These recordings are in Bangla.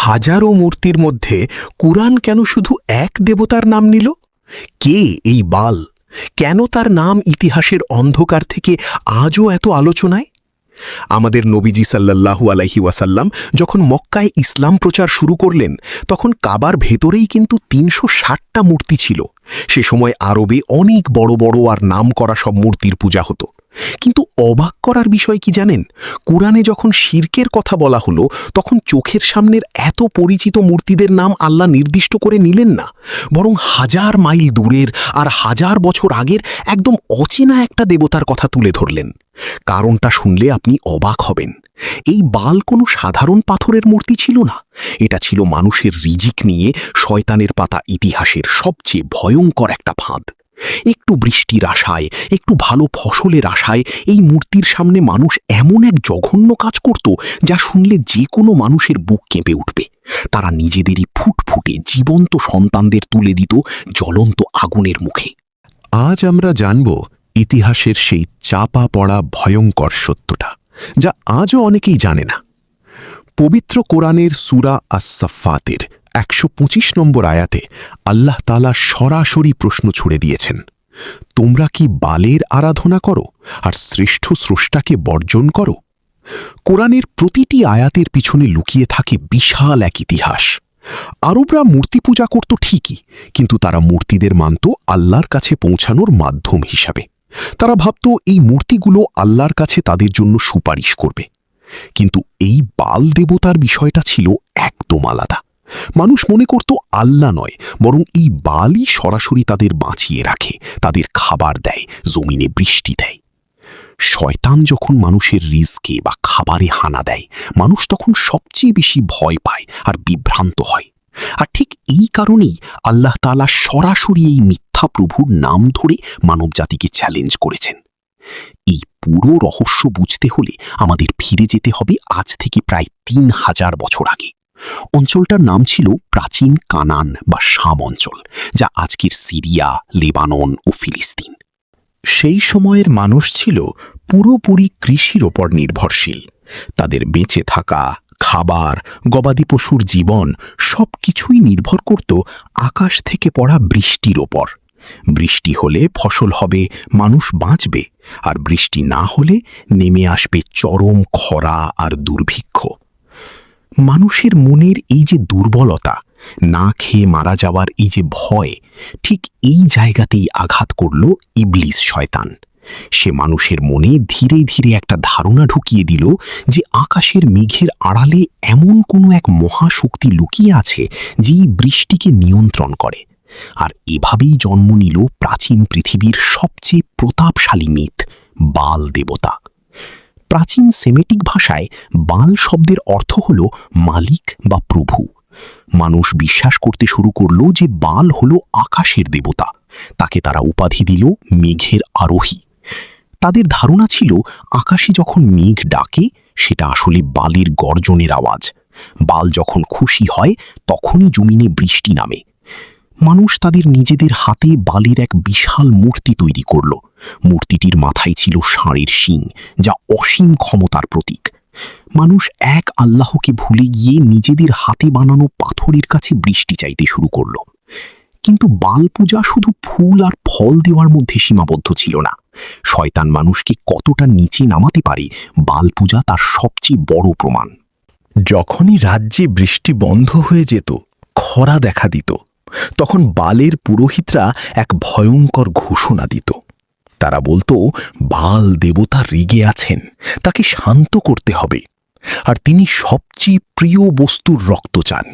হাজারো মূর্তির মধ্যে কুরআন কেন শুধু এক দেবতার নাম নিল? কে এই বাল? কেন তার নাম ইতিহাসের অন্ধকার থেকে আজও এত আলোচনায়? আমাদের নবীজি সাল্লাল্লাহু আলাইহি ওয়াসাল্লাম যখন মক্কায় ইসলাম প্রচার শুরু করলেন, তখন কাবার ভেতরেই কিন্তু ৩৬০টা মূর্তি ছিল। সে সময় আরবে অনেক বড় বড় আর নাম করা সব মূর্তির পূজা হতো। কিন্তু অবাক করার বিষয় কি জানেন? কুরআনে যখন শিরকের কথা বলা হলো, তখন চোখের সামনের এত পরিচিত মূর্তিদের নাম আল্লাহ নির্দিষ্ট করে নিলেন না, বরং হাজার মাইল দূরের আর হাজার বছর আগের একদম অচেনা একটা দেবতার কথা তুলে ধরলেন। কারণটা শুনলে আপনি অবাক হবেন। এই বাল কোনো সাধারণ পাথরের মূর্তি ছিল না। এটা ছিল মানুষের রিজিক নিয়ে শয়তানের পাতা ইতিহাসের সবচেয়ে ভয়ঙ্কর একটা ফাঁদ। একটু বৃষ্টির আশায়, একটু ভালো ফসলের আশায় এই মূর্তির সামনে মানুষ এমন এক জঘন্য কাজ করত, যা শুনলে যে কোনো মানুষের বুক কেঁপে উঠবে। তারা নিজেদেরই ফুটফুটে জীবন্ত সন্তানদের তুলে দিত জ্বলন্ত আগুনের মুখে। আজ আমরা জানব ইতিহাসের সেই চাপা পড়া ভয়ঙ্কর সত্যটা, যা আজও অনেকেই জানে না। পবিত্র কোরআনের সূরা আস-সাফফাতের ১২৫ নম্বর আয়াতে আল্লাহ তাআলা সরাসরি প্রশ্ন ছুড়ে দিয়েছেন, তোমরা কি বালের আরাধনা করো আর শ্রেষ্ঠ স্রষ্টাকে বর্জন করো? কোরআনের প্রতিটি আয়াতের পিছনে লুকিয়ে থাকে বিশাল এক ইতিহাস। আরবরা মূর্তি পূজা করত ঠিকই, কিন্তু তারা মূর্তিদের মানত আল্লাহর কাছে পৌঁছানোর মাধ্যম হিসাবে। তারা ভাবত এই মূর্তিগুলো আল্লাহর কাছে তাদের জন্য সুপারিশ করবে। কিন্তু এই বাল দেবতার বিষয়টা ছিল একদম আলাদা। মানুষ মনে করত আল্লাহ নয়, বরং এই বালই সরাসরি তাদের বাঁচিয়ে রাখে, তাদের খাবার দেয়, জমিনে বৃষ্টি দেয়। শয়তান যখন মানুষের রিজকে বা খাবারে হানা দেয়, মানুষ তখন সবচেয়ে বেশি ভয় পায় আর বিভ্রান্ত হয়। আর ঠিক এই কারণেই আল্লাহ তাআলা সরাসরি এই মিথ্যা প্রভুর নাম ধরে মানবজাতিকে চ্যালেঞ্জ করেছেন। এই পুরো রহস্য বুঝতে হলে আমাদের ফিরে যেতে হবে আজ থেকে প্রায় ৩০০০ বছর আগে। অঞ্চলটার নাম ছিল প্রাচীন কানান বা শাম অঞ্চল, যা আজকের সিরিয়া, লেবানন ও ফিলিস্তিন। সেই সময়ের মানুষ ছিল পুরোপুরি কৃষির ওপর নির্ভরশীল। তাদের বেঁচে থাকা, খাবার, গবাদি পশুর জীবন সবকিছুই নির্ভর করত আকাশ থেকে পড়া বৃষ্টির ওপর। বৃষ্টি হলে ফসল হবে, মানুষ বাঁচবে, আর বৃষ্টি না হলে নেমে আসবে চরম খরা আর দুর্ভিক্ষ। মানুষের মনের এই যে দুর্বলতা, না খেয়ে মারা যাওয়ার এই যে ভয়, ঠিক এই জায়গাতেই আঘাত করল ইবলিস শয়তান। সে মানুষের মনে ধীরে ধীরে একটা ধারণা ঢুকিয়ে দিল যে আকাশের মেঘের আড়ালে এমন কোনো এক মহাশক্তি লুকিয়ে আছে, যেই বৃষ্টিকে নিয়ন্ত্রণ করে। আর এভাবেই জন্ম নিল প্রাচীন পৃথিবীর সবচেয়ে প্রতাপশালী মিথ, বাল দেবতা। প্রাচীন সেমেটিক ভাষায় বাল শব্দের অর্থ হল মালিক বা প্রভু। মানুষ বিশ্বাস করতে শুরু করল যে বাল হল আকাশের দেবতা। তাকে তারা উপাধি দিল মেঘের আরোহী। তাদের ধারণা ছিল আকাশে যখন মেঘ ডাকে, সেটা আসলে বালের গর্জনের আওয়াজ। বাল যখন খুশি হয়, তখনই জমিনে বৃষ্টি নামে। মানুষ তাদের নিজেদের হাতে বালের এক বিশাল মূর্তি তৈরি করল। মূর্তিটির মাথায় ছিল ষাঁড়ের শিং, যা অসীম ক্ষমতার প্রতীক। মানুষ এক আল্লাহকে ভুলে গিয়ে নিজেদের হাতে বানানো পাথরের কাছে বৃষ্টি চাইতে শুরু করল। কিন্তু বাল পূজা শুধু ফুল আর ফল দেওয়ার মধ্যে সীমাবদ্ধ ছিল না। শয়তান মানুষকে কতটা নিচে নামাতে পারে, বাল পূজা তার সবচেয়ে বড় প্রমাণ। যখনই রাজ্যে বৃষ্টি বন্ধ হয়ে যেত, খরা দেখা দিত, তখন বালের পুরোহিতরা এক ভয়ঙ্কর ঘোষণা দিত। তারা বলতো, বাল দেবতা রেগে আছেন, তাকে শান্ত করতে হবে, আর তিনি সবচেয়ে প্রিয় বস্তুর রক্ত চান।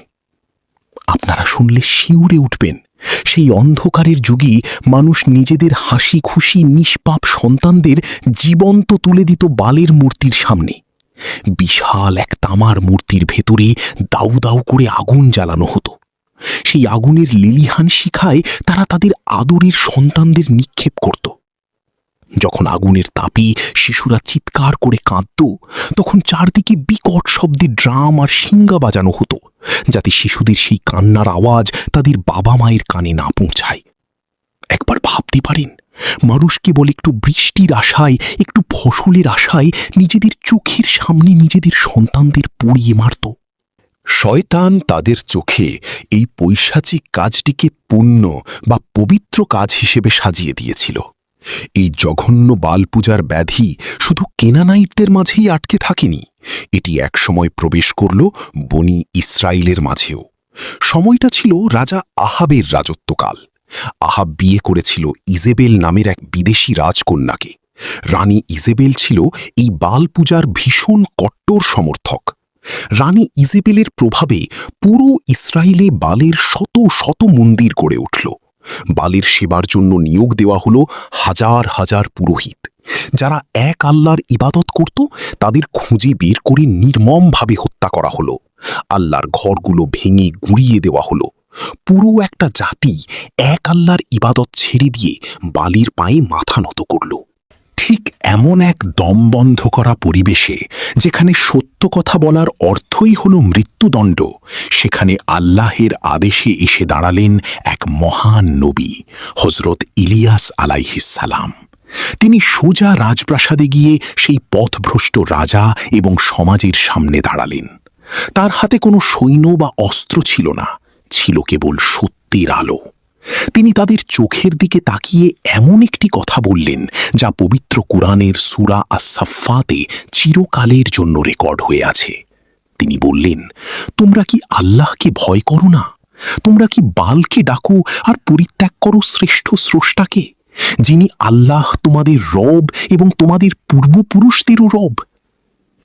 আপনারা শুনলে শিউরে উঠবেন। সেই অন্ধকারের যুগে মানুষ নিজেদের হাসি খুশি নিষ্পাপ সন্তানদের জীবন্ত তুলে দিত বালের মূর্তির সামনে। বিশাল এক তামার মূর্তির ভেতরে দাউ দাউ করে আগুন জ্বালানো হতো। সেই আগুনের লেলিহান শিখায় তারা তাদের আদরের সন্তানদের নিক্ষেপ করত। যখন আগুনের তাপে শিশুরা চিৎকার করে কাঁদত, তখন চারদিকে বিকট শব্দে ড্রাম আর শিঙ্গা বাজানো হতো, যাতে শিশুদের সেই কান্নার আওয়াজ তাদের বাবা মায়ের কানে না পৌঁছায়। একবার ভাবতে পারেন, মানুষ কেবল একটু বৃষ্টির আশায়, একটু ফসলের আশায় নিজেদের চোখের সামনে নিজেদের সন্তানদের পুড়িয়ে মারত। শয়তান তাদের চোখে এই পৈশাচিক কাজটিকে পুণ্য বা পবিত্র কাজ হিসেবে সাজিয়ে দিয়েছিল। এই জঘন্য বাল পূজার ব্যাধি শুধু কেনানাইটদের মাঝেই আটকে থাকেনি, এটি একসময় প্রবেশ করল বনি ইসরায়েলের মাঝেও। সময়টা ছিল রাজা আহাবের রাজত্বকাল। আহাব বিয়ে করেছিল ইজেবেল নামের এক বিদেশি রাজকন্যাকে। রানী ইজেবেল ছিল এই বাল পূজার ভীষণ কট্টর সমর্থক। রানী ইজেবেলের প্রভাবে পুরো ইসরায়েলে বালের শত শত মন্দির গড়ে উঠল। বালের সেবার জন্য নিয়োগ দেওয়া হলো হাজার হাজার পুরোহিত। যারা এক আল্লাহর ইবাদত করত তাদের খুঁজে বের করে নির্মমভাবে হত্যা করা হলো। আল্লাহর ঘরগুলো ভেঙে গুঁড়িয়ে দেওয়া হলো। পুরো একটা জাতি এক আল্লাহর ইবাদত ছেড়ে দিয়ে বালির পায়ে মাথা নত করল। ঠিক এমন এক দমবন্ধ করা পরিবেশে, যেখানে সত্য কথা বলার অর্থই হল মৃত্যুদণ্ড, সেখানে আল্লাহের আদেশে এসে দাঁড়ালেন এক মহান নবী, হজরত ইলিয়াস আলাইহিসসালাম। তিনি সোজা রাজপ্রাসাদে গিয়ে সেই পথভ্রষ্ট রাজা এবং সমাজের সামনে দাঁড়ালেন। তার হাতে কোনো সৈন্য বা অস্ত্র ছিল না, ছিল কেবল সত্যের আলো। তিনি তাদের চোখের দিকে তাকিয়ে এমন একটি কথা বললেন যা পবিত্র কুরআনের সূরা আস-সাফফাতে চিরকালের জন্য রেকর্ড হয়ে আছে। তিনি বললেন, তোমরা কি আল্লাহকে ভয় করো না? তোমরা কি বালকে ডাকো আর পরিত্যাগ করো শ্রেষ্ঠ স্রষ্টাকে, যিনি আল্লাহ তোমাদের রব এবং তোমাদের পূর্বপুরুষদেরও রব?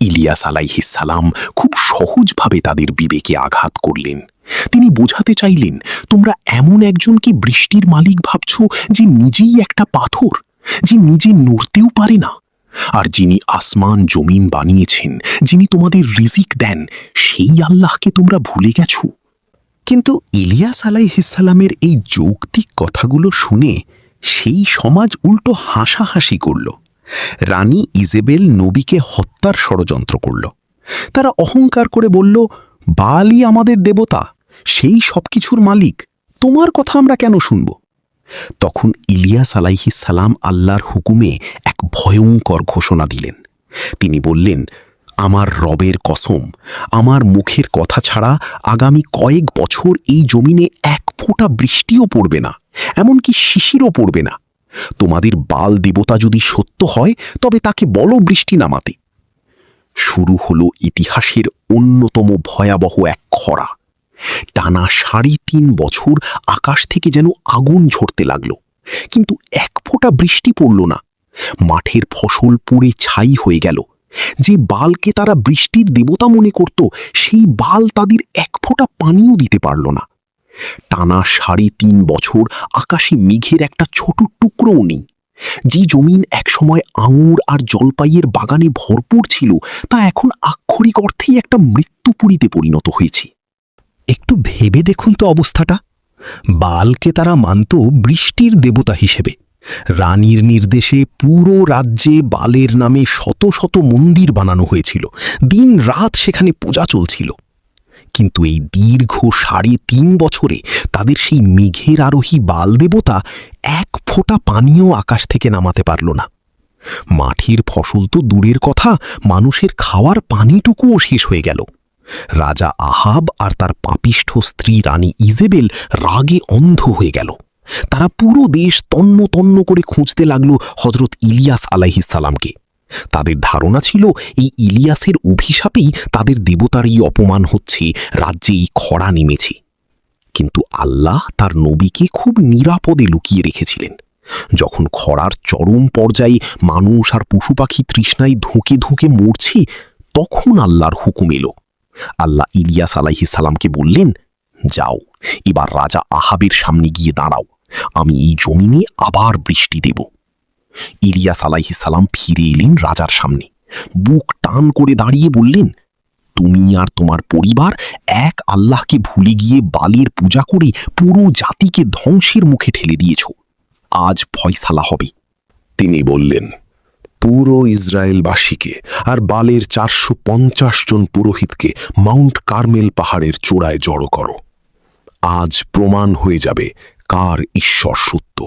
ইলিয়াস আলাইহিসসালাম খুব সহজভাবে তাদের বিবেকে আঘাত করলেন। তিনি বোঝাতে চাইলেন, তোমরা এমন একজনকে বৃষ্টির মালিক ভাবছ যে নিজেই একটা পাথর, যে নিজে নড়তেও পারে না। আর যিনি আসমান জমিন বানিয়েছেন, যিনি তোমাদের রিজিক দেন, সেই আল্লাহকে তোমরা ভুলে গেছ। কিন্তু ইলিয়াস আলাইহিসসালামের এই যৌক্তিক কথাগুলো শুনে সেই সমাজ উল্টো হাসাহাসি করল। রানী ইজেবেল নবীকে হত্যার ষড়যন্ত্র করল। তারা অহংকার করে বলল, বালই আমাদের দেবতা, সেই সবকিছুর মালিক, তোমার কথা আমরা কেন শুনব? তখন ইলিয়াস আলাইহিসসালাম আল্লাহর হুকুমে এক ভয়ঙ্কর ঘোষণা দিলেন। তিনি বললেন, আমার রবের কসম, আমার মুখের কথা ছাড়া আগামী কয়েক বছর এই জমিনে এক ফোঁটা বৃষ্টিও পড়বে না, এমনকি শিশিরও পড়বে না। তোমাদের বাল দেবতা যদি সত্য হয় তবে তাকে বলো বৃষ্টি নামাতে। শুরু হলো ইতিহাসের অন্যতম ভয়াবহ এক খরা। টানা 3.5 বছর আকাশ থেকে যেন আগুন ঝরতে লাগল, কিন্তু এক ফোঁটা বৃষ্টি পড়ল না। মাঠের ফসল পুড়ে ছাই হয়ে গেল। যে বালকে তারা বৃষ্টির দেবতা মনে করত, সেই বাল তাদের এক ফোঁটা পানিও দিতে পারল না। টানা 3.5 বছর আকাশে মেঘের একটা ছোট টুকরোও নেই। যে জমিন একসময় আঙুর আর জলপাইয়ের বাগানে ভরপুর ছিল, তা এখন আক্ষরিক অর্থেই একটা মৃত্যুপুরীতে পরিণত হয়েছে। একটু ভেবে দেখুন তো অবস্থাটা। বালকে তারা মানত বৃষ্টির দেবতা হিসেবে। রানীর নির্দেশে পুরো রাজ্যে বালের নামে শত শত মন্দির বানানো হয়েছিল। দিন রাত সেখানে পূজা চলছিল। কিন্তু এই দীর্ঘ 3.5 বছরে তাদের সেই মেঘের আরোহী বাল দেবতা এক ফোঁটা পানিও আকাশ থেকে নামাতে পারল না। মাঠের ফসল তো দূরের কথা, মানুষের খাওয়ার পানিটুকুও শেষ হয়ে গেল। রাজা আহাব আর তার পাপিষ্ঠ স্ত্রী রানী ইজেবেল রাগে অন্ধ হয়ে গেল। তারা পুরো দেশ তন্ন তন্ন করে খুঁজতে লাগল হজরত ইলিয়াস আলাইহিসসালামকে। তাদের ধারণা ছিল এই ইলিয়াসের অভিশাপেই তাদের দেবতার এই অপমান হচ্ছে, রাজ্যে এই খরা নেমেছে। কিন্তু আল্লাহ তার নবীকে খুব নিরাপদে লুকিয়ে রেখেছিলেন। যখন খরার চরম পর্যায়ে মানুষ আর পশু পাখি তৃষ্ণায় ধুঁকে ধুঁকে মরছে, তখন আল্লাহর হুকুম এলো। আল্লাহ ইলিয়াস আলাইহিসসালামকে বললেন, যাও, এবার রাজা আহাবের সামনে গিয়ে দাঁড়াও, আমি এই জমিনে আবার বৃষ্টি দেব। ইলিয়াস আলাইহিসসালাম ফিরে এলেন রাজার সামনে। বুক টান করে দাঁড়িয়ে বললেন, তুমি আর তোমার পরিবার এক আল্লাহকে ভুলে গিয়ে বালের পূজা করে পুরো জাতিকে ধ্বংসের মুখে ঠেলে দিয়েছ। আজ ফয়সালা হবে। তিনি বললেন, পুরো ইসরায়েলবাসীকে আর বালের 450 জন পুরোহিতকে মাউন্ট কার্মেল পাহাড়ের চূড়ায় জড়ো করো। আজ প্রমাণ হয়ে যাবে কার ঈশ্বর সত্য।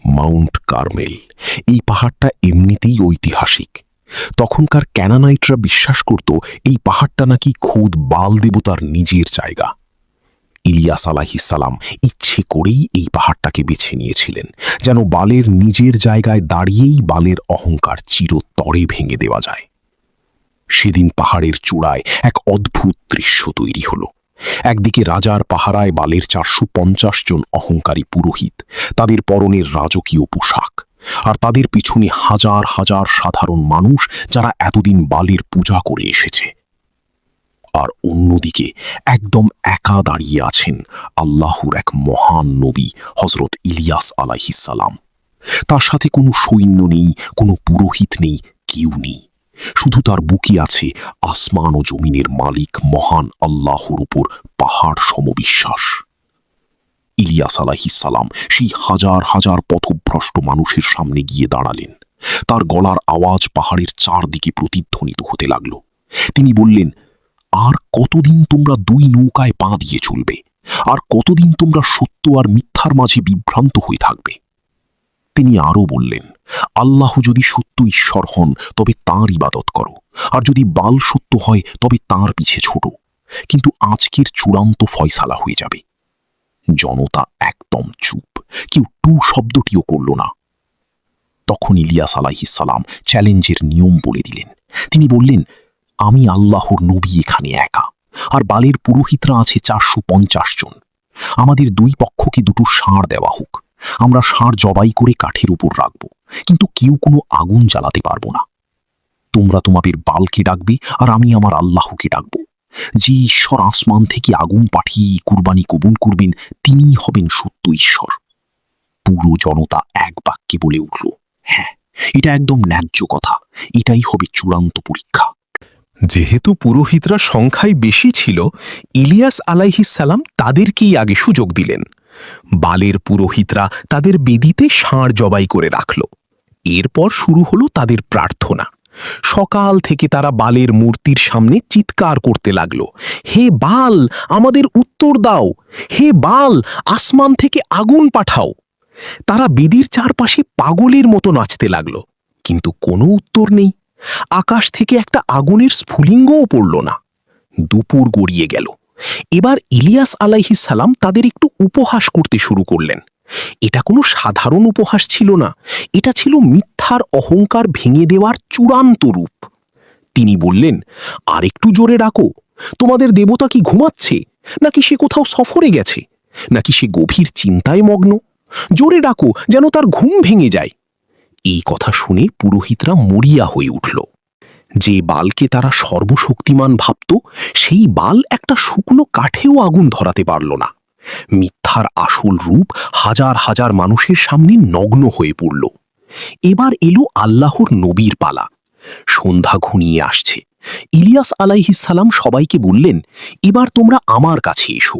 মাউন্ট কার্মেল, এই পাহাড়টা এমনিতেই ঐতিহাসিক। তখনকার ক্যানানাইটরা বিশ্বাস করত এই পাহাড়টা নাকি খোদ বাল দেবতার নিজের জায়গা। ইলিয়াস আলাইহিসসালাম ইচ্ছে করেই এই পাহাড়টাকে বেছে নিয়েছিলেন, যেন বালের নিজের জায়গায় দাঁড়িয়েই বালের অহংকার চিরতরে ভেঙে দেওয়া যায়। সেদিন পাহাড়ের চূড়ায় এক অদ্ভুত দৃশ্য তৈরি হল। একদিকে রাজার পাহারায় বালের 450 জন অহংকারী পুরোহিত, তাদের পরনের রাজকীয় পোশাক, আর তাদের পিছনে হাজার হাজার সাধারণ মানুষ যারা এতদিন বালের পূজা করে এসেছে। আর অন্যদিকে একদম একা দাঁড়িয়ে আছেন আল্লাহর এক মহান নবী হযরত ইলিয়াস আলাইহিসসালাম। তার সাথে কোনো সৈন্য নেই, কোনো পুরোহিত নেই, কেউ নেই। শুধু তার বুকে আছে আসমান ও জমিনের মালিক মহান আল্লাহর উপর পাহাড় সমবিশ্বাস। ইলিয়াস আলাইহিসসালাম সেই হাজার হাজার পথভ্রষ্ট মানুষের সামনে গিয়ে দাঁড়ালেন। তার গলার আওয়াজ পাহাড়ের চারদিকে প্রতিধ্বনিত হতে লাগল। তিনি বললেন, আর কতদিন তোমরা দুই নৌকায় পা দিয়ে চলবে? আর কতদিন তোমরা সত্য আর মিথ্যার মাঝে বিভ্রান্ত হয়ে থাকবে? তিনি আরও বললেন, আল্লাহ যদি সত্য ঈশ্বর হন তবে তাঁর ইবাদত করো, আর যদি বাল সত্য হয় তবে তাঁর পিছে ছোটো। কিন্তু আজকের চূড়ান্ত ফয়সালা হয়ে যাবে। জনতা একদম চুপ, কেউ টু শব্দটিও করল না। তখন ইলিয়াস আলাইহিসসালাম চ্যালেঞ্জের নিয়ম বলে দিলেন। তিনি বললেন, আমি আল্লাহর নবী এখানে একা, আর বালের পুরোহিতরা আছে 450 জন। আমাদের দুই পক্ষকে দুটো ষাঁড় দেওয়া হোক, আমরা ষাঁড় জবাই করে কাঠের উপর রাখব, কিন্তু কেউ কোনো আগুন জ্বালাতে পারব না। তোমরা তোমাদের বালকে ডাকবে, আর আমি আমার আল্লাহকে ডাকব। যে ঈশ্বর আসমান থেকে আগুন পাঠিয়ে কুরবানি কবুল করবেন, তিনিই হবেন সত্য ঈশ্বর। পুরো জনতা এক বাক্যে বলে উঠল, হ্যাঁ, এটা একদম ন্যায্য কথা, এটাই হবে চূড়ান্ত পরীক্ষা। যেহেতু পুরোহিতরা সংখ্যায় বেশি ছিল, ইলিয়াস আলাইহিসসালাম তাদেরকেই আগে সুযোগ দিলেন। বালের পুরোহিতরা তাদের বেদিতে ষাঁড় জবাই করে রাখল। এরপর শুরু হলো তাদের প্রার্থনা। সকাল থেকে তারা বালের মূর্তির সামনে চিৎকার করতে লাগল, হে বাল, আমাদের উত্তর দাও, হে বাল, আসমান থেকে আগুন পাঠাও। তারা বেদির চারপাশে পাগলের মতো নাচতে লাগল, কিন্তু কোনো উত্তর নেই। আকাশ থেকে একটা আগুনের স্ফুলিঙ্গও পড়ল না। দুপুর গড়িয়ে গেল। এবার ইলিয়াস আলাইহিসসালাম তাদের একটু উপহাস করতে শুরু করলেন। এটা কোনো সাধারণ উপহাস ছিল না, এটা ছিল মিথ্যার অহংকার ভেঙে দেওয়ার চূড়ান্ত রূপ। তিনি বললেন, আর একটু জোরে ডাকো, তোমাদের দেবতা কি ঘুমাচ্ছে, নাকি সে কোথাও সফরে গেছে, নাকি সে গভীর চিন্তায় মগ্ন? জোরে ডাকো, যেন তার ঘুম ভেঙে যায়। এই কথা শুনে পুরোহিতরা মরিয়া হয়ে উঠল। যে বালকে তারা সর্বশক্তিমান ভাবত, সেই বাল একটা শুকনো কাঠেও আগুন ধরাতে পারল না। মিথ্যার আসল রূপ হাজার হাজার মানুষের সামনে নগ্ন হয়ে পড়ল। এবার এলো আল্লাহর নবীর পালা। সন্ধ্যা ঘনিয়ে আসছে। ইলিয়াস আলাইহিসসালাম সবাইকে বললেন, এবার তোমরা আমার কাছে এসো।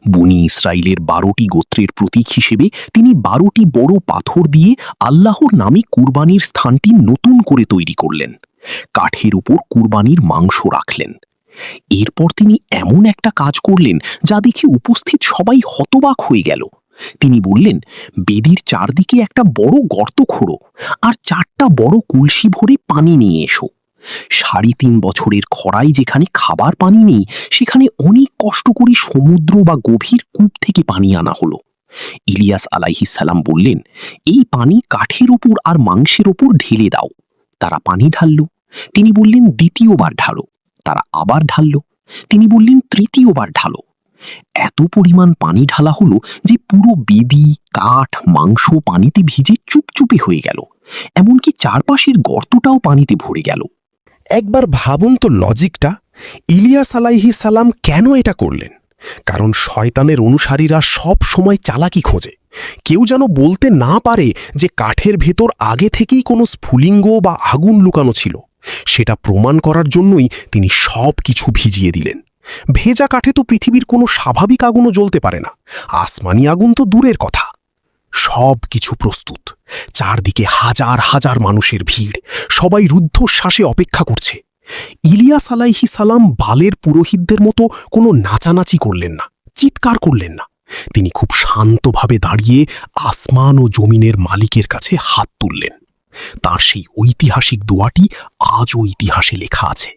বনি ইসরাইলের 12টি গোত্রের প্রতীক হিসেবে তিনি 12টি বড় পাথর দিয়ে আল্লাহর নামে কুরবানির স্থানটি নতুন করে তৈরি করলেন। কাঠের উপর কুরবানির মাংস রাখলেন। এরপর তিনি এমন একটা কাজ করলেন যা দেখে উপস্থিত সবাই হতবাক হয়ে গেল। তিনি বললেন, বেদির চারদিকে একটা বড় গর্ত খোঁড়ো, আর 4টা বড় কলসি ভরে পানি নিয়ে এসো। 3.5 বছরের খরায় যেখানে খাবার পানি নেই, সেখানে অনেক কষ্ট করে সমুদ্র বা গভীর কূপ থেকে পানি আনা হলো। ইলিয়াস আলাইহিসসালাম বললেন, এই পানি কাঠের ওপর আর মাংসের ওপর ঢেলে দাও। তারা পানি ঢালল। তিনি বললেন, দ্বিতীয়বার ঢালো। তারা আবার ঢালল। তিনি বললেন, তৃতীয়বার ঢালো। এত পরিমাণ পানি ঢালা হলো যে পুরো বেদি, কাঠ, মাংস পানিতে ভিজে চুপচুপে হয়ে গেল। এমনকি চারপাশের গর্তটাও পানিতে ভরে গেল। একবার ভাবুন তো লজিকটা। ইলিয়াস আলাইহিসসালাম কেন এটা করলেন? কারণ শয়তানের অনুসারীরা সব সময় চালাকি খোঁজে। কেউ যেন বলতে না পারে যে কাঠের ভেতর আগে থেকেই কোনো স্ফুলিঙ্গ বা আগুন লুকানো ছিল। সেটা প্রমাণ করার জন্যই তিনি সব কিছু ভিজিয়ে দিলেন। ভেজা কাঠে তো পৃথিবীর কোনো স্বাভাবিক আগুনও জ্বলতে পারে না, আসমানি আগুন তো দূরের কথা। সব কিছু প্রস্তুত। চারদিকে হাজার হাজার মানুষের ভিড়, সবাই রুদ্ধশ্বাসে অপেক্ষা করছে। ইলিয়াস আলাইহিসসালাম বালের পুরোহিতদের মতো কোনো নাচানাচি করলেন না, চিৎকার করলেন না। তিনি খুব শান্তভাবে দাঁড়িয়ে আসমান ও জমিনের মালিকের কাছে হাত তুললেন। তার সেই ঐতিহাসিক দোয়াটি আজও ইতিহাসে লেখা আছে।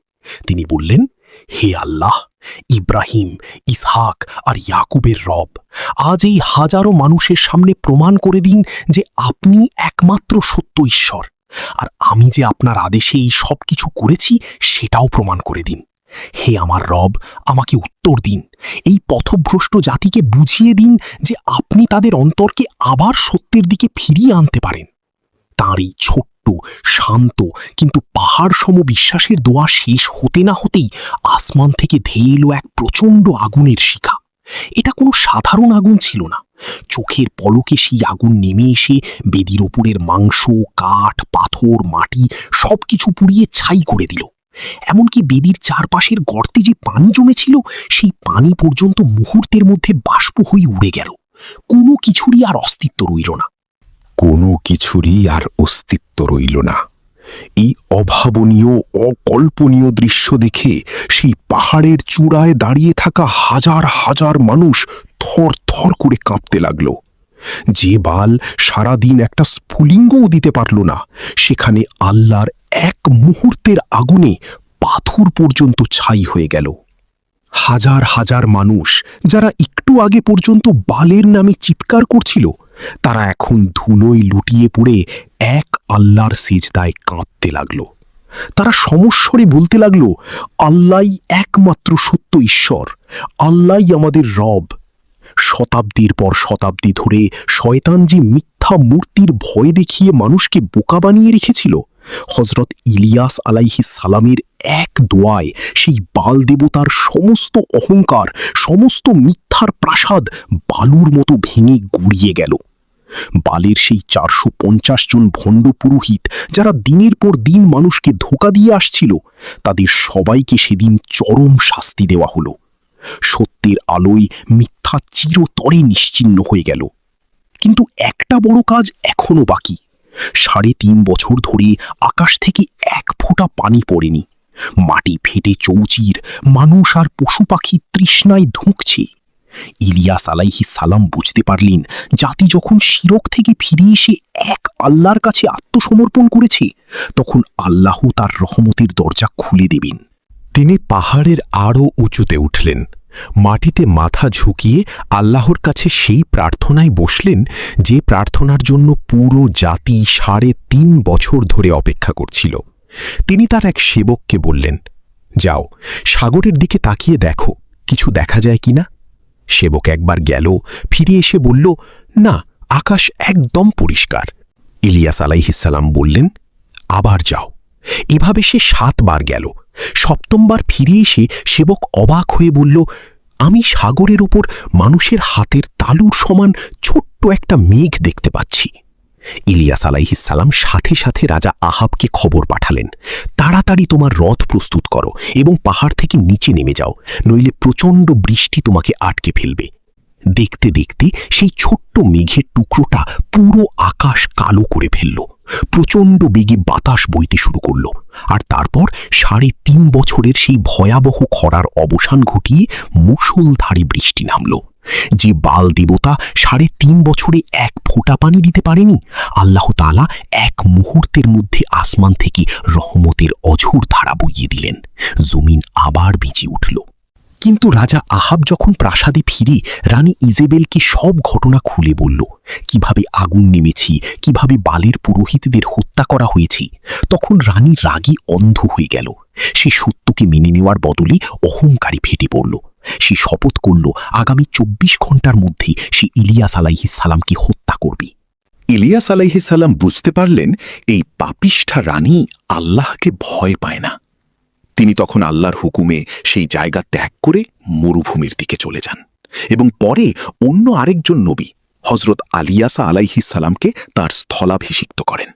তিনি বললেন, হে আল্লাহ, ইব্রাহিম, ইসহাক আর ইয়াকুবের রব, আজ এই হাজারো মানুষের সামনে প্রমাণ করে দিন যে আপনি একমাত্র সত্য ঈশ্বর, আর আমি যে আপনার আদেশে এই সব কিছু করেছি সেটাও প্রমাণ করে দিন। হে আমার রব, আমাকে উত্তর দিন। এই পথভ্রষ্ট জাতিকে বুঝিয়ে দিন যে আপনি তাদের অন্তরকে আবার সত্যের দিকে ফিরিয়ে আনতে পারেন। তাঁর এই ছোট্ট, শান্ত কিন্তু পাহাড় সম বিশ্বাসের দোয়া শেষ হতে না হতেই আসমান থেকে ধেয়ে এলো এক প্রচণ্ড আগুনের শিখা। এটা কোনো সাধারণ আগুন ছিল না। চোখের পলকে সেই আগুন নেমে এসে বেদির ওপরের মাংস, কাঠ, পাথর, মাটি সবকিছু পুড়িয়ে ছাই করে দিল। এমনকি বেদির চারপাশের গর্তে যে পানি জমেছিল সেই পানি পর্যন্ত মুহূর্তের মধ্যে বাষ্প হয়ে উড়ে গেল। কোনো কিছুরই আর অস্তিত্ব রইল না। কোনো কিছুরই আর অস্তিত্ব রইল না। এই অভাবনীয়, অকল্পনীয় দৃশ্য দেখে সেই পাহাড়ের চূড়ায় দাঁড়িয়ে থাকা হাজার হাজার মানুষ থর থর করে কাঁপতে লাগল। যে বাল সারাদিন একটা স্ফুলিঙ্গও দিতে পারল না, সেখানে আল্লাহর এক মুহূর্তের আগুনে পাথর পর্যন্ত ছাই হয়ে গেল। হাজার হাজার মানুষ যারা একটু আগে পর্যন্ত বালের নামে চিৎকার করছিল, তারা এখন ধুলোয় লুটিয়ে পড়ে এক আল্লাহর সিজদায় কাঁদতে লাগল। তারা সমস্বরে বলতে লাগল, আল্লাহই একমাত্র সত্য ঈশ্বর, আল্লাহই আমাদের রব। শতাব্দীর পর শতাব্দী ধরে শয়তান যে মিথ্যা মূর্তির ভয় দেখিয়ে মানুষকে বোকা বানিয়ে রেখেছিল, হজরত ইলিয়াস আলাইহিস সালামের এক দোয়ায় সেই বাল দেবতার সমস্ত অহংকার, সমস্ত মিথ্যার প্রাসাদ বালুর মতো ভেঙে গুড়িয়ে গেল। বালের সেই 450 জন ভণ্ড পুরোহিত যারা দিনের পর দিন মানুষকে ধোঁকা দিয়ে আসছিল, তাদের সবাইকে সেদিন চরম শাস্তি দেওয়া হলো। সত্যের আলোয় মিথ্যা চিরতরে নিশ্চিহ্ন হয়ে গেল। কিন্তু একটা বড় কাজ এখনো বাকি। 3.5 বছর ধরে আকাশ থেকে এক ফোঁটা পানি পড়েনি। মাটি ফেটে চৌচির, মানুষ আর পশু পাখি তৃষ্ণায় ধুঁকছে। ইলিয়াস আলাইহিস সালাম বুঝতে পারলেন, জাতি যখন শিরক থেকে ফিরে এসে এক আল্লাহর কাছে আত্মসমর্পণ করেছে, তখন আল্লাহ তার রহমতের দরজা খুলে দেবেন। তিনি পাহাড়ের আরও উঁচুতে উঠলেন, মাটিতে মাথা ঝুঁকিয়ে আল্লাহর কাছে সেই প্রার্থনায় বসলেন যে প্রার্থনার জন্য পুরো জাতি 3.5 বছর ধরে অপেক্ষা করছিল। তিনি তার এক সেবককে বললেন, যাও, সাগরের দিকে তাকিয়ে দেখো, কিছু দেখা যায় কিনা। সেবক একবার গেল, ফিরে এসে বলল, না, আকাশ একদম পরিষ্কার। ইলিয়াস আলাইহিস সালাম বললেন, আবার যাও। এভাবে সে 7 বার গেল। 7ম বার ফিরে এসে সেবক অবাক হয়ে বলল, আমি সাগরের ওপর মানুষের হাতের তালুর সমান ছোট্ট একটা মেঘ দেখতে পাচ্ছি। ইলিয়াস আলাইহিস সালাম সাথে সাথে রাজা আহাবকে খবর পাঠালেন, তাড়াতাড়ি তোমার রথ প্রস্তুত করো এবং পাহাড় থেকে নিচে নেমে যাও, নইলে প্রচণ্ড বৃষ্টি তোমাকে আটকে ফেলবে। দেখতে দেখতে সেই ছোট্ট মেঘের টুকরোটা পুরো আকাশ কালো করে ফেলল। প্রচণ্ড বেগে বাতাস বইতে শুরু করল, আর তারপর 3.5 বছরের সেই ভয়াবহ খরার অবসান ঘটিয়ে মুষলধারে বৃষ্টি নামল। যে বাল দেবতা 3.5 বছরে এক ফোঁটা পানি দিতে পারেনি, আল্লাহ তাআলা এক মুহূর্তের মধ্যে আসমান থেকে রহমতের অঝোর ধারা বইয়ে দিলেন। জমিন আবার বেঁচে উঠল। কিন্তু রাজা আহাব যখন প্রাসাদে ফিরে রানী ইজেবেলকে সব ঘটনা খুলে বলল, কিভাবে আগুন নেমেছে, কিভাবে বালের পুরোহিতদের হত্যা করা হয়েছে, তখন রানী রাগে অন্ধ হয়ে গেল। সে সত্যকে মেনে নেওয়ার বদলে অহংকারে ফেটে পড়ল। সে শপথ করল, আগামী 24 ঘন্টার মধ্যে সে ইলিয়াস আলাইহিস সালামকে হত্যা করবে। ইলিয়াস আলাইহিস সালাম বুঝতে পারলেন, এই পাপিষ্ঠা রানী আল্লাহকে ভয় পায় না। তিনি তখন আল্লাহর হুকুমে সেই জায়গা ত্যাগ করে মরুভূমির দিকে চলে যান এবং পরে অন্য আরেকজন নবী হজরত আলিয়াসা আলাইহিস সালামকে তাঁর স্থলাভিষিক্ত করেন।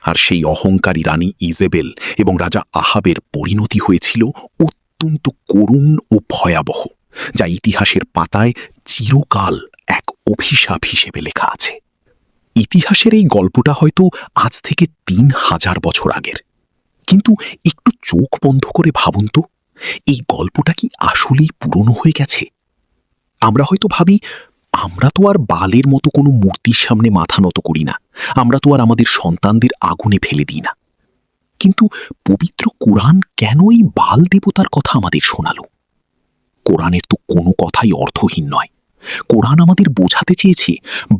আর সেই অহংকারী রানী ইজেবেল এবং রাজা আহাবের পরিণতি হয়েছিল অত্যন্ত করুণ ও ভয়াবহ, যা ইতিহাসের পাতায় চিরকাল এক অভিশাপ হিসেবে লেখা আছে। ইতিহাসের এই গল্পটা হয়তো আজ থেকে 3000 বছর আগের, কিন্তু একটু চোখ বন্ধ করে ভাবুন তো, এই গল্পটা কি আসলেই পুরনো হয়ে গেছে? আমরা হয়তো ভাবি আমরা তো আর বালের মতো কোনো মূর্তির সামনে মাথা নত করি না, আমরা তো আর আমাদের সন্তানদের আগুনে ফেলে দিই না। কিন্তু পবিত্র কোরআন কেন এই বাল দেবতার কথা আমাদের শোনালো? কোরআনের তো কোনো কথাই অর্থহীন নয়। কোরআন আমাদের বোঝাতে চেয়েছে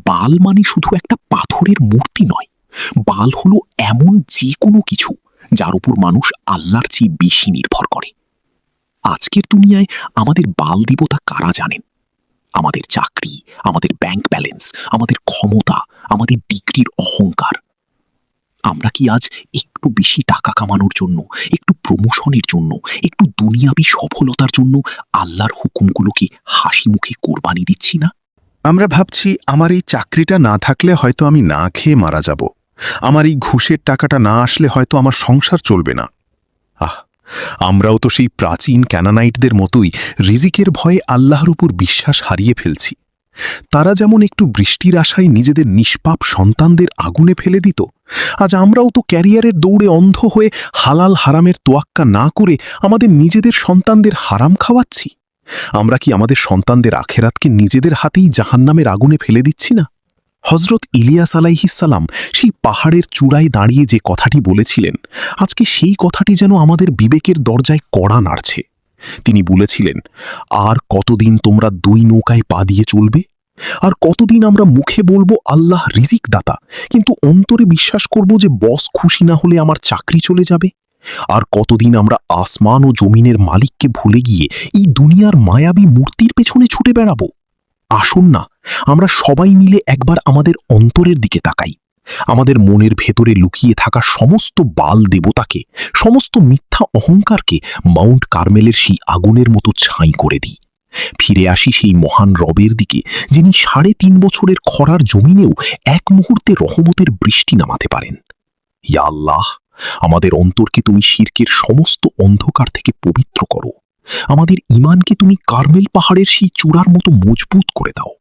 বাল মানে শুধু একটা পাথরের মূর্তি নয়, বাল হলো এমন যে কোনো কিছু যার উপর মানুষ আল্লাহর চেয়ে বেশি নির্ভর করে। আজকের দুনিয়ায় আমাদের বাল দেবতা কারা জানেন? আমাদের চাকরি, আমাদের ব্যাংক ব্যালেন্স, আমাদের ক্ষমতা, আমাদের ডিগ্রির অহংকার। আমরা কি আজ একটু বেশি টাকা কামানোর জন্য, একটু প্রমোশনের জন্য, একটু দুনিয়াবি সফলতার জন্য আল্লাহর হুকুমগুলোকে হাসি মুখে কোরবানি দিচ্ছি না? আমরা ভাবছি আমার এই চাকরিটা না থাকলে হয়তো আমি না খেয়ে মারা যাব, আমার এই ঘুষের টাকাটা না আসলে হয়তো আমার সংসার চলবে না। আমরাও তো সেই প্রাচীন ক্যানানাইটদের মতোই রিজিকের ভয়ে আল্লাহর উপর বিশ্বাস হারিয়ে ফেলছি। তারা যেমন একটু বৃষ্টির আশায় নিজেদের নিষ্পাপ সন্তানদের আগুনে ফেলে দিত, আজ আমরাও তো ক্যারিয়ারের দৌড়ে অন্ধ হয়ে হালাল হারামের তোয়াক্কা না করে আমাদের নিজেদের সন্তানদের হারাম খাওয়াচ্ছি। আমরা কি আমাদের সন্তানদের আখেরাতকে নিজেদের হাতেই জাহান্নামের আগুনে ফেলে দিচ্ছি না? হজরত ইলিয়াস আলাইহিসসালাম সেই পাহাড়ের চূড়ায় দাঁড়িয়ে যে কথাটি বলেছিলেন, আজকে সেই কথাটি যেন আমাদের বিবেকের দরজায় কড়া নাড়ছে। তিনি বলেছিলেন, আর কতদিন তোমরা দুই নৌকায় পা দিয়ে চলবে? আর কতদিন আমরা মুখে বলবো আল্লাহ রিজিক দাতা, কিন্তু অন্তরে বিশ্বাস করব যে বস খুশি না হলে আমার চাকরি চলে যাবে? আর কতদিন আমরা আসমান ও জমিনের মালিককে ভুলে গিয়ে এই দুনিয়ার মায়াবী মূর্তির পেছনে ছুটে বেড়াবো? আসুন না, আমরা সবাই মিলে একবার আমাদের অন্তরের দিকে তাকাই, আমাদের মনের ভেতরে লুকিয়ে থাকা সমস্ত বাল দেবতাকে, সমস্ত মিথ্যা অহংকারকে মাউন্ট কার্মেলের সেই আগুনের মতো ছাই করে দিই। ফিরে আসি সেই মহান রবের দিকে, যিনি ৩.৫ বছরের খরার জমিনেও এক মুহূর্তে রহমতের বৃষ্টি নামাতে পারেন। ইয়া আল্লাহ, আমাদের অন্তরকে তুমি শিরকের সমস্ত অন্ধকার থেকে পবিত্র করো, আমাদের ঈমানকে তুমি কার্মেল পাহাড়ের সেই চূড়ার মতো মজবুত করে দাও।